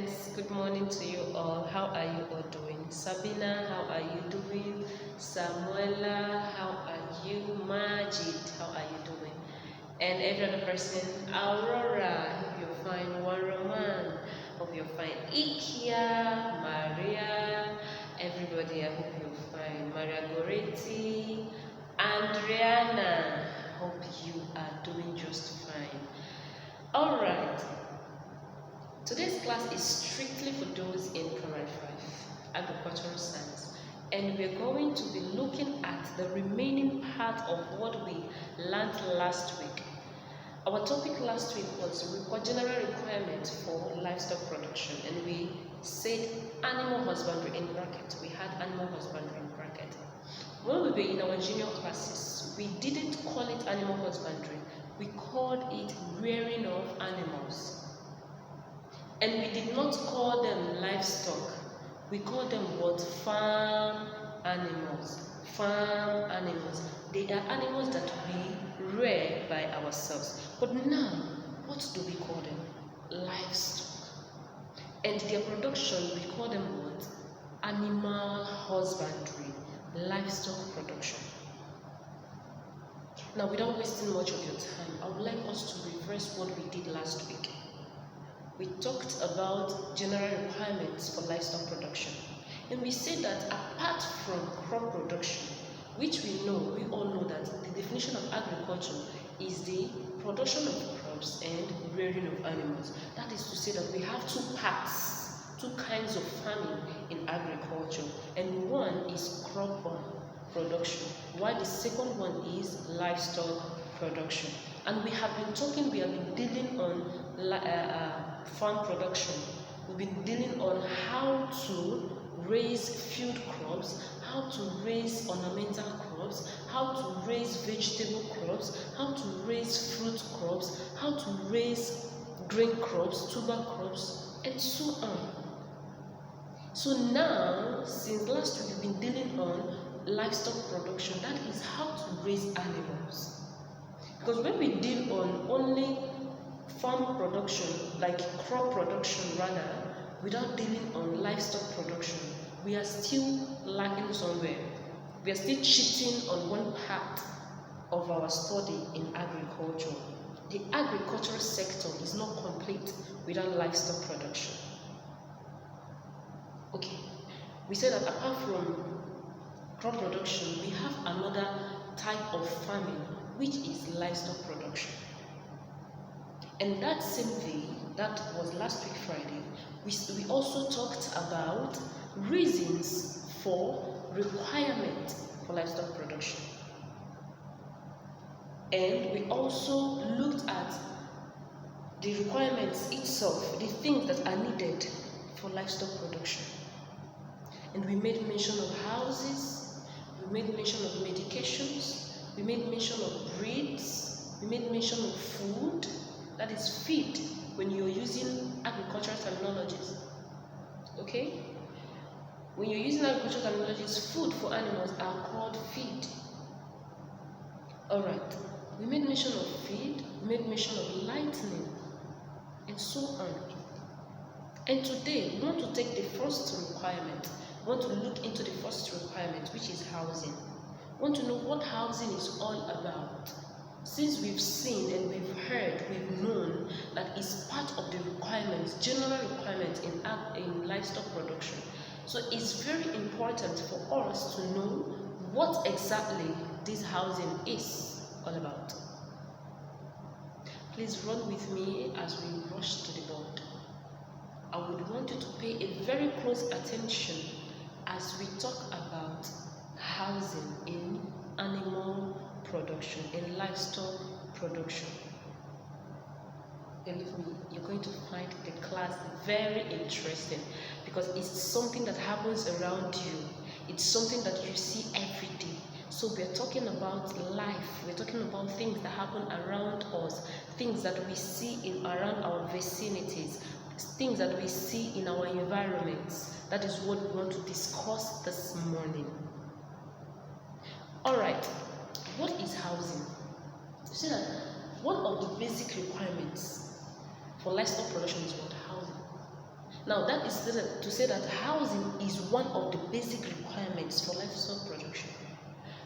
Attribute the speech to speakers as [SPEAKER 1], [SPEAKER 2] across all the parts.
[SPEAKER 1] students, good morning to you all. How are you all doing? Sabina, how are you doing? Samuela, how are you? Majid, how are you doing? And every other person, Aurora, hope you're fine. Waraman, hope you're fine. Ikia, Maria, everybody, I hope you're fine. Maria Goretti, Andriana, hope you are doing just fine. Alright. Today's class is strictly for those in Primary 5, Agricultural Science, and we're going to be looking at the remaining part of what we learned last week. Our topic last week was general requirements for livestock production, and we said animal husbandry in bracket. We had animal husbandry in bracket. When we were in our junior classes, we didn't call it animal husbandry, we called it rearing of animals. And we did not call them livestock. We called them what? Farm animals. Farm animals. They are animals that we rear by ourselves. But now, what do we call them? Livestock. And their production, we call them what? Animal husbandry. Livestock production. Now, without wasting much of your time, I would like us to reverse what we did last week. We talked about general requirements for livestock production, and we said that apart from crop production, which we all know that the definition of agriculture is the production of crops and rearing of animals. That is to say that we have two parts, two kinds of farming in agriculture, and one is crop production, while the second one is livestock production. And we have been dealing on farm production. We've been dealing on how to raise field crops, how to raise ornamental crops, how to raise vegetable crops, how to raise fruit crops, how to raise grain crops, tuber crops, and so on. So now, since last week we've been dealing on livestock production, that is how to raise animals. Because when we deal on only farm production, like crop production rather, without dealing on livestock production, we are still lacking somewhere. We are still cheating on one part of our study in agriculture. The agricultural sector is not complete without livestock production. Okay, we said that apart from crop production, we have another type of farming, which is livestock production. And that same day, that was last week Friday, we also talked about reasons for requirement for livestock production. And we also looked at the requirements itself, the things that are needed for livestock production. And we made mention of houses, we made mention of medications, we made mention of breeds, we made mention of food, that is feed when you're using agricultural terminologies. Okay? When you're using agricultural terminologies, food for animals are called feed. Alright, we made mention of feed, we made mention of lightning, and so on. And today, we want to take the first requirement. We want to look into the first requirement, which is housing. We want to know what housing is all about. Since we've seen and we've heard, we've known that it's part of the requirements, general requirements in livestock production. So it's very important for us to know what exactly this housing is all about. Please run with me as we rush to the board. I would want you to pay a very close attention as we talk about housing in animal production, in livestock production. Believe me, you're going to find the class very interesting because it's something that happens around you. It's something that you see every day. So we're talking about life. We're talking about things that happen around us, things that we see around our vicinities, things that we see in our environments. That is what we want to discuss this morning. Alright, what is housing? You see that one of the basic requirements for livestock production is what? Housing. Now that is to say that housing is one of the basic requirements for livestock production.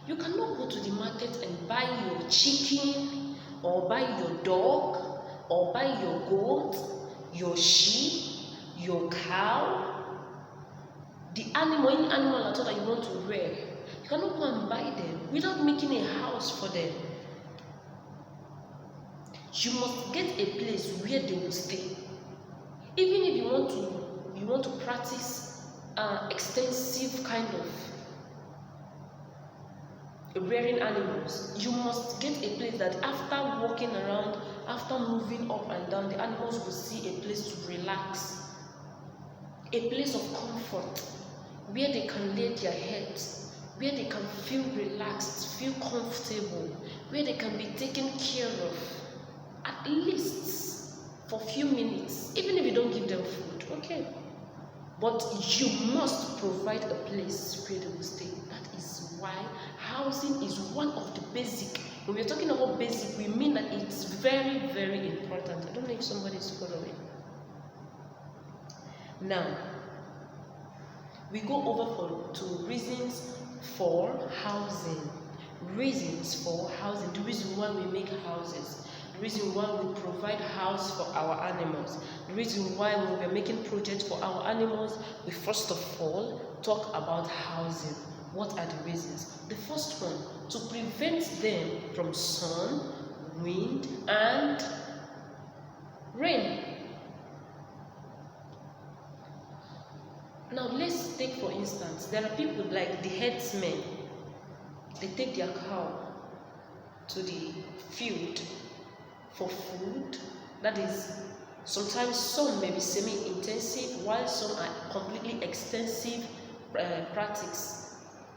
[SPEAKER 1] You cannot go to the market and buy your chicken, or buy your dog, or buy your goat, your sheep, your cow, any animal at all that you want to rear. You cannot go and buy them without making a house for them. You must get a place where they will stay. Even if you want to practice extensive kind of rearing animals, you must get a place that after walking around, after moving up and down, the animals will see a place to relax, a place of comfort, where they can lay their heads, where they can feel relaxed, feel comfortable, where they can be taken care of, at least for a few minutes, even if you don't give them food, okay? But you must provide a place where they will stay. That is why housing is one of the basic. When we're talking about basic, we mean that it's very, very important. I don't know if somebody is following. Now, we go over to reasons for housing. Reasons for housing. The reason why we make houses. The reason why we provide house for our animals. The reason why when we're making projects for our animals, we first of all talk about housing. What are the reasons? The first one, to prevent them from sun, wind, and rain. Now let's take for instance, there are people like the herdsmen. They take their cow to the field for food. That is, sometimes some may be semi-intensive, while some are completely extensive practice,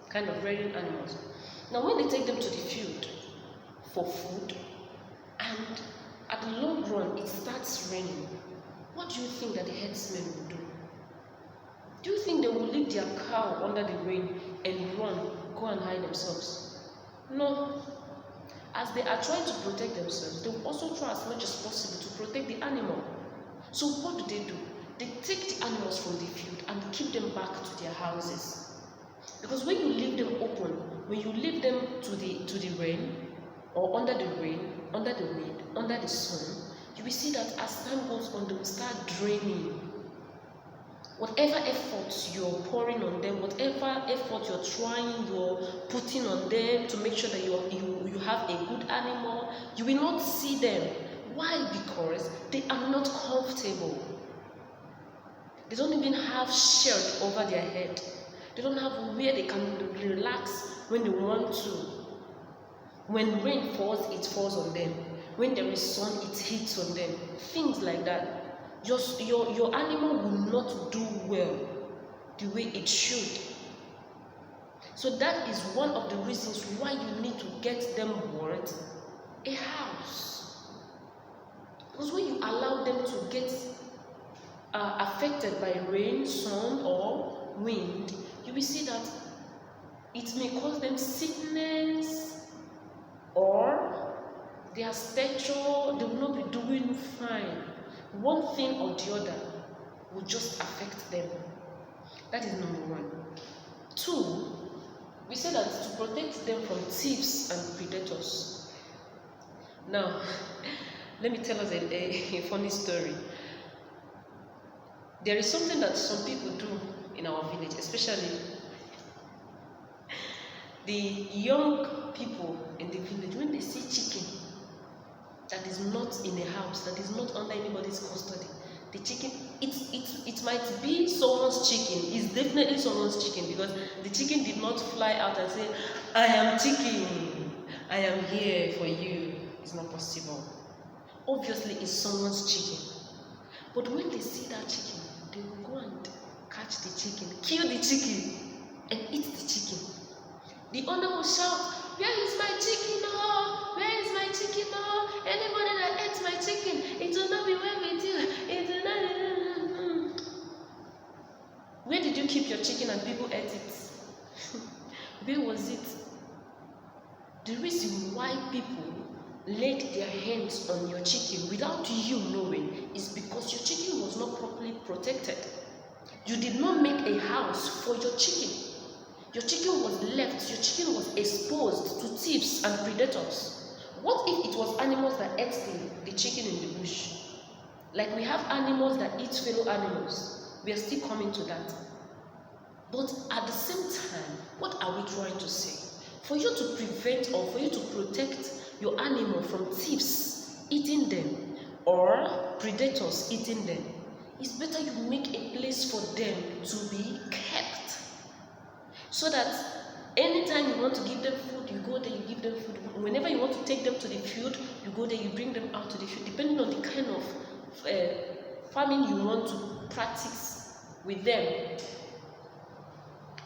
[SPEAKER 1] kind of rearing animals. Now when they take them to the field for food, and at the long run it starts raining, what do you think that the herdsmen will do? Do you think they will leave their cow under the rain and go and hide themselves? No. As they are trying to protect themselves, they will also try as much as possible to protect the animal. So what do? They take the animals from the field and keep them back to their houses. Because when you leave them open, when you leave them to the rain, or under the rain, under the wind, under the sun, you will see that as time goes on, they will start draining. Whatever efforts you're pouring on them, whatever effort you're putting on them to make sure that you have a good animal, you will not see them. Why? Because they are not comfortable. They don't even have shield over their head. They don't have where they can relax when they want to. When rain falls, it falls on them. When there is sun, it hits on them. Things like that. Your animal will not do well the way it should. So that is one of the reasons why you need to get them what? A house. Because when you allow them to get affected by rain, sun, or wind, you will see that it may cause them sickness, or their stature, they will not be doing fine. One thing or the other will just affect them. That is number one. Two, we said that to protect them from thieves and predators. Now, let me tell us a funny story. There is something that some people do in our village, especially the young people in the village. When they see chicken that is not in a house, that is not under anybody's custody, the chicken, it might be someone's chicken. It's definitely someone's chicken, because the chicken did not fly out and say, I am chicken, I am here for you. It's not possible. Obviously it's someone's chicken. But when they see that chicken, they will go and catch the chicken, kill the chicken, and eat the chicken. The owner will shout, where is my chicken? Oh, where is my chicken? Oh, anybody that ate my chicken, it will not be well with you. It will not. Where did you keep your chicken and people ate it? Where was it? The reason why people laid their hands on your chicken without you knowing is because your chicken was not properly protected. You did not make a house for your chicken. Your chicken was left, your chicken was exposed to thieves and predators. What if it was animals that ate the chicken in the bush? Like we have animals that eat fellow animals. We are still coming to that. But at the same time, what are we trying to say? For you to prevent or for you to protect your animal from thieves eating them or predators eating them, it's better you make a place for them to be kept. So that anytime you want to give them food, you go there, you give them food. Whenever you want to take them to the field, you go there, you bring them out to the field, depending on the kind of farming you want to practice with them.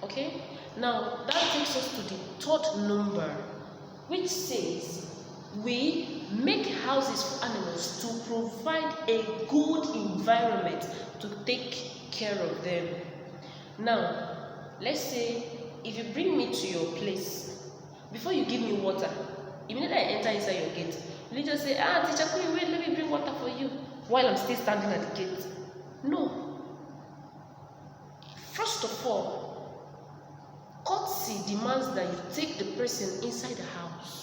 [SPEAKER 1] Okay? Now, that takes us to the third number, which says we make houses for animals to provide a good environment to take care of them. Now, let's say if you bring me to your place, before you give me water, immediately I enter inside your gate, you just say, teacher, can you wait, let me bring water for you while I'm still standing at the gate. No. First of all, courtesy demands that you take the person inside the house.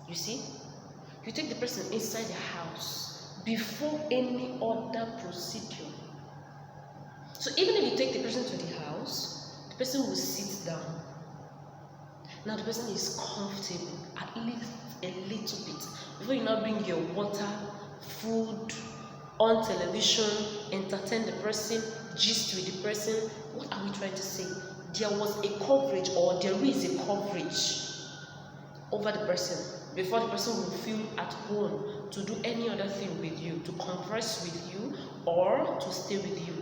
[SPEAKER 1] You see? You take the person inside the house before any other procedure. So even if you take the person to the house, the person will sit down. Now the person is comfortable, at least a little bit. Before you now bring your water, food, on television, entertain the person, gist with the person. What are we trying to say? There was a coverage, or there is a coverage over the person before the person will feel at home to do any other thing with you, to converse with you or to stay with you.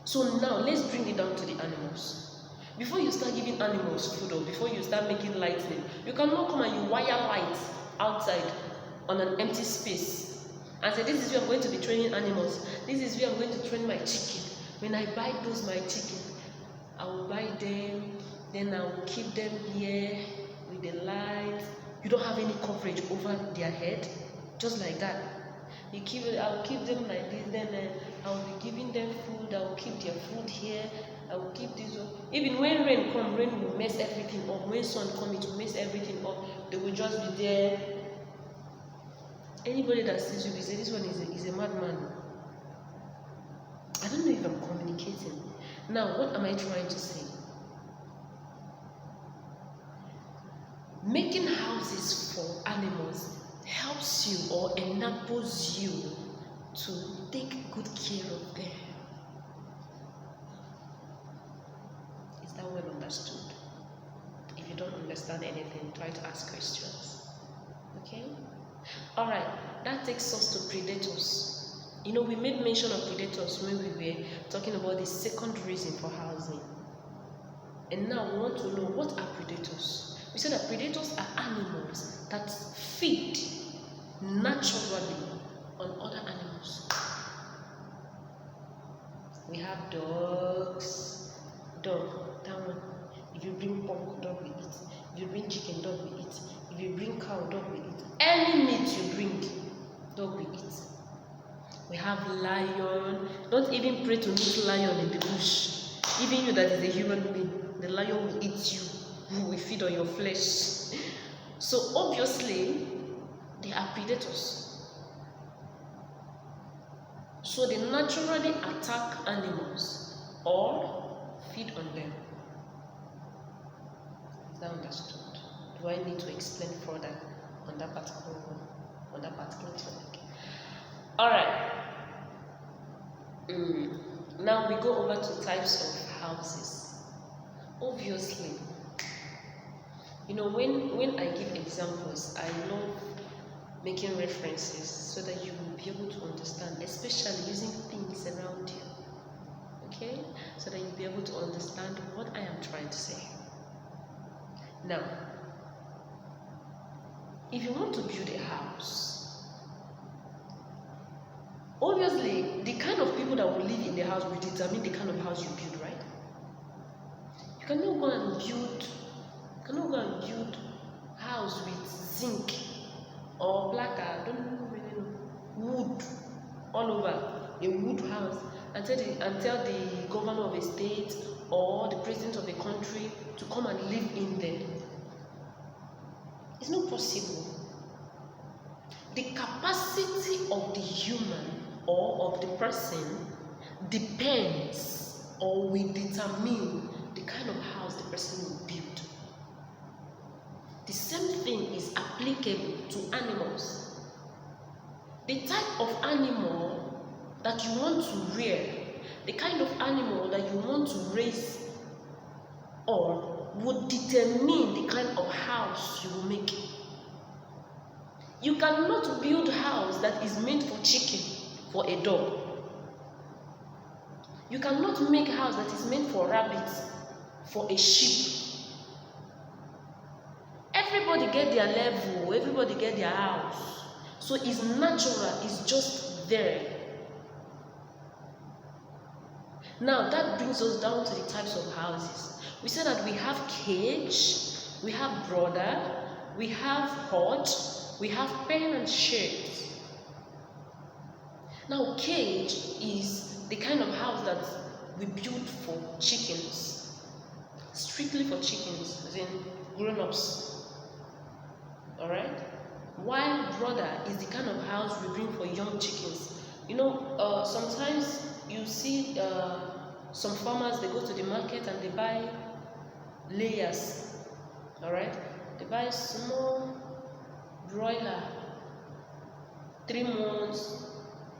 [SPEAKER 1] So now let's bring it down to the animals. Before you start giving animals food or before you start making lightning, you cannot come and you wire lights outside on an empty space and say, this is where I'm going to be training animals. This is where I'm going to train my chicken. When I buy those my chicken, I will buy them, then I will keep them here with the light. You don't have any coverage over their head, just like that. I will keep them like this, then I will be giving them food. I will keep their food here. I will keep this up. Even when rain comes, rain will mess everything up. When sun comes, it will mess everything up. They will just be there. Anybody that sees you will say, this one is a madman. I don't know if I'm communicating. Now, what am I trying to say? Making houses for animals helps you or enables you to take good care of them. Is that well understood? If you don't understand anything, try to ask questions. Okay? Alright, that takes us to predators. You know, we made mention of predators when we were talking about the second reason for housing. And now we want to know, what are predators? We said that predators are animals that feed naturally on other animals. We have dogs. Dog, that one. If you bring pork, dog will eat. If you bring chicken, dog will eat. If you bring cow, dog will eat. Any meat you bring, dog will eat. We have lion. Don't even pray to meet lion in the bush. Even you that is a human being, the lion will eat you. Who will feed on your flesh. So obviously, they are predators. So they naturally attack animals or feed on them. Is that understood? Do I need to explain further on that particular one, on that particular topic? Alright. Now we go over to types of houses. Obviously, you know, when I give examples, I love making references so that you will be able to understand, especially using things around you. Okay? So that you'll be able to understand what I am trying to say. Now, if you want to build a house, obviously the kind of people that will live in the house will determine the kind of house you build, right? You cannot go and build house with zinc or black, I don't really know, wood all over. a wood house and tell the governor of a state or the president of a country to come and live in there. It's not possible. The capacity of the human or of the person depends or will determine the kind of house the person will build. The same thing is applicable to animals. The type of animal that you want to rear, the kind of animal that you want to raise or would determine the kind of house you will make. You cannot build a house that is meant for chicken, for a dog. You cannot make a house that is meant for rabbits, for a sheep. Everybody get their level, everybody get their house. So it's natural, it's just there. Now that brings us down to the types of houses. We said that we have cage, we have brother, we have hut, we have pen and shed. Now cage is the kind of house that we build for chickens, strictly for chickens, as in grown-ups. Alright? While brother is the kind of house we bring for young chickens. You know, sometimes you see some farmers, they go to the market and they buy layers. Alright? They buy small broiler, 3 months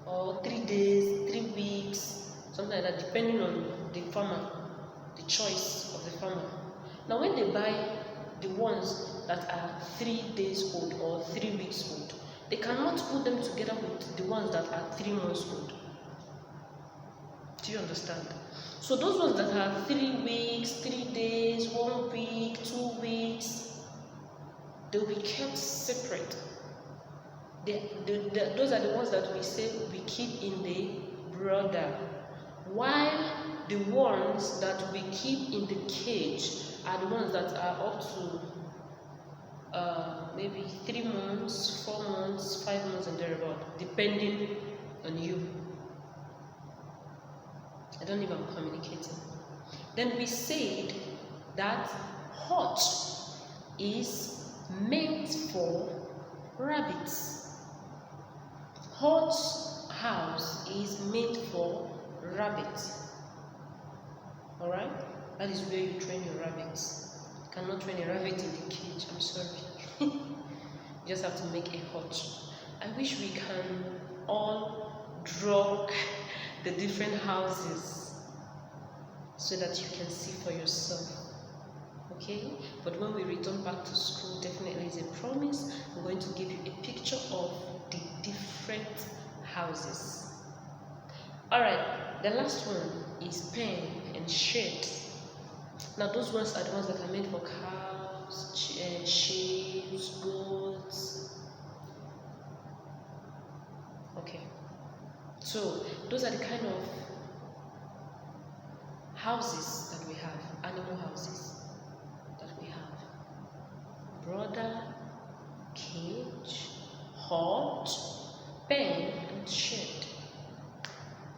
[SPEAKER 1] or 3 days, 3 weeks, something like that, depending on the farmer, the choice of the farmer. Now when they buy the ones that are 3 days old or 3 weeks old, they cannot put them together with the ones that are 3 months old. Do you understand? So those ones that are 3 weeks, 3 days, 1 week, 2 weeks, they will be kept separate. Those are the ones that we say we keep in the brother, while the ones that we keep in the cage are the ones that are up to maybe 3 months, 4 months, 5 months and thereabout, depending on you. I don't know if I'm communicating. Then we said that hut is meant for rabbits. Hut house is meant for rabbits. Alright? That is where you train your rabbits. You cannot train a rabbit in the cage, I'm sorry. You just have to make a hut. I wish we can all draw the different houses so that you can see for yourself. Okay? But when we return back to school, definitely is a promise. I'm going to give you a picture of the different houses. Alright, the last one is pen and shed. Now those ones are the ones that are made for cows, sheep, goats. Okay, so those are the kind of houses that we have, animal houses that we have. Brother, cage, hut, pen and shed.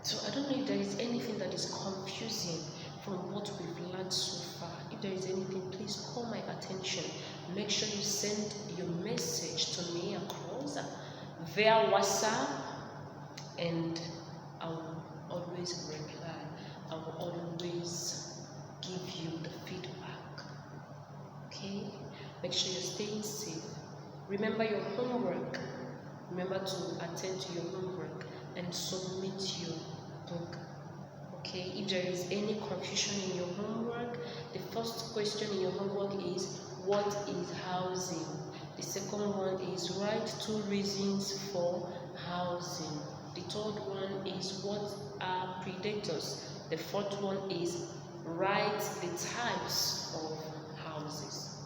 [SPEAKER 1] So I don't know if there is anything that is confusing from what we've learned so far. If there is anything, please call my attention. Make sure you send your message to me across via WhatsApp, and I will always reply. I will always give you the feedback. Okay? Make sure you're staying safe. Remember your homework. Remember to attend to your homework and submit your book. Okay, if there is any confusion in your homework, the first question in your homework is, what is housing? The second one is, write 2 reasons for housing. The third one is, what are predators? The fourth one is, write the types of houses.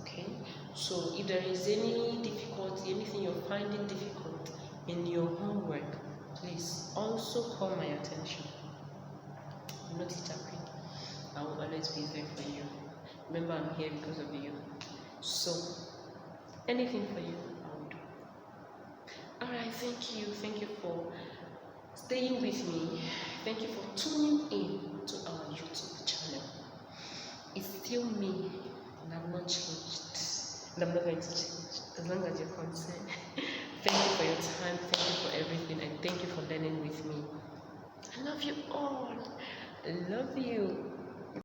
[SPEAKER 1] Okay, so if there is any difficulty, anything you're finding difficult in your homework, please also call my attention. I'm not happy. I will always be there for you. Remember, I'm here because of you. So, anything for you, I will do. Alright, thank you. Thank you for staying with me. Thank you for tuning in to our YouTube channel. It's still me, and I've not changed, and I'm not going to change as long as you're concerned. Thank you for your time, thank you for everything, and thank you for learning with me. I love you all. I love you.